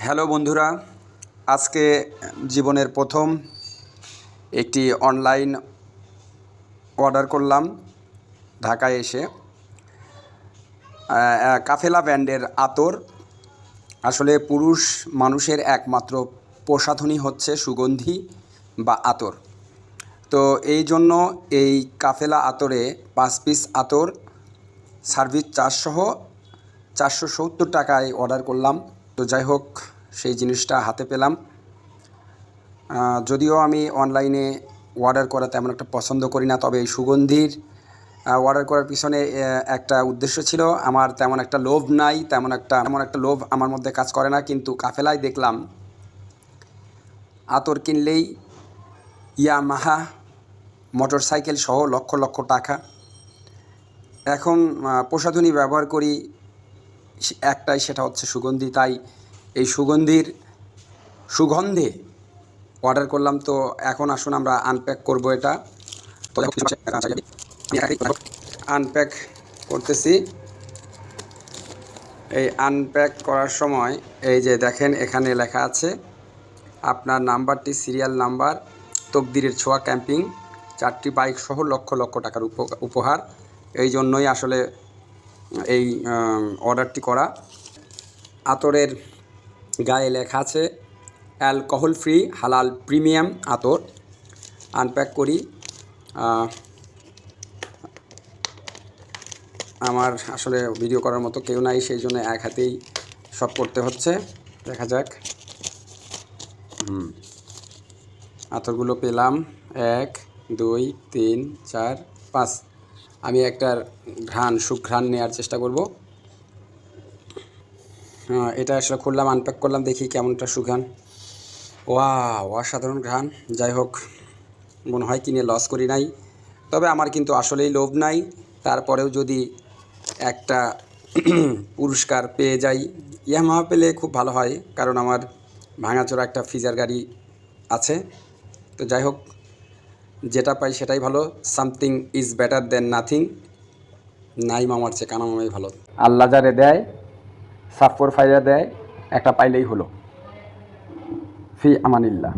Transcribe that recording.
Hello বন্ধুরা, আজকে জীবনের প্রথম একটি অনলাইন অর্ডার করলাম ঢাকায় এসে। কাফেলা ব্র্যান্ডের আতর। আসলে পুরুষ মানুষের একমাত্র প্রসাধনী হচ্ছে সুগন্ধি বা আতর। তো এই জন্য এই কাফেলা আতরে 5 পিস আতর সার্ভিস চার্জ সহ 470 টাকায় অর্ডার করলাম। তো যাই হোক, সেই জিনিসটা হাতে পেলাম। যদিও আমি অনলাইনে অর্ডার করা তেমন একটা পছন্দ করি না, তবে এই সুগন্ধির অর্ডার করার পিছনে একটা উদ্দেশ্য ছিল। আমার তেমন একটা লোভ নাই, তেমন একটা লোভ আমার মধ্যে কাজ করে না, কিন্তু কাফেলায় দেখলাম আতর কিনলেই ইয়ামাহা মোটরসাইকেল সহ লক্ষ লক্ষ টাকা। এখন প্রসাধনী ব্যবহার করি একটাই, সেটা হচ্ছে সুগন্ধি। তাই এই সুগন্ধে অর্ডার করলাম। তো এখন আসুন আমরা আনপ্যাক করব এটা। তো আনপ্যাক করতেছি। এই আনপ্যাক করার সময় এই যে দেখেন, এখানে লেখা আছে আপনার নাম্বারটি সিরিয়াল নাম্বার, তকদিরের ছোঁয়া ক্যাম্পিং, 4টি বাইক সহ লক্ষ লক্ষ টাকার উপহার। এই জন্যই আসলে এই অর্ডারটি করা। আতরের গায়ে লেখা আছে অ্যালকোহল ফ্রি হালাল প্রিমিয়াম আতর। আনপ্যাক করি। আমার আসলে ভিডিও করার মতো কেউ নাই, সেই জন্য এক হাতেই সব করতে হচ্ছে। দেখা যাক। আতরগুলো পেলাম 1 2 3 4 5। আমি একটা সুঘ্রাণ নেওয়ার চেষ্টা করব। এটা আসলে খুললাম, আনপ্যাক করলাম, দেখি কেমনটা সুঘ্রাণ। ওয়াও, অসাধারণ ঘ্রাণ। যাই হোক, মনে হয় কিনে লস করি নাই। তবে আমার কিন্তু আসলেই লোভ নাই। তারপরেও যদি একটা পুরস্কার পেয়ে যাই, ইয়ামাহা পেলে খুব ভালো হয়, কারণ আমার ভাঙাচোরা একটা ফিজার গাড়ি আছে। তো যাই হোক, যেটা পাই সেটাই ভালো। Something is better then nothing. নাই মামার চেয়ে কানা মামাই ভালো। আল্লাহ যারে দেয়, সাফর ফাইজা দেয়, একটা পাইলেই হলো। ফি আমানিল্লাহ।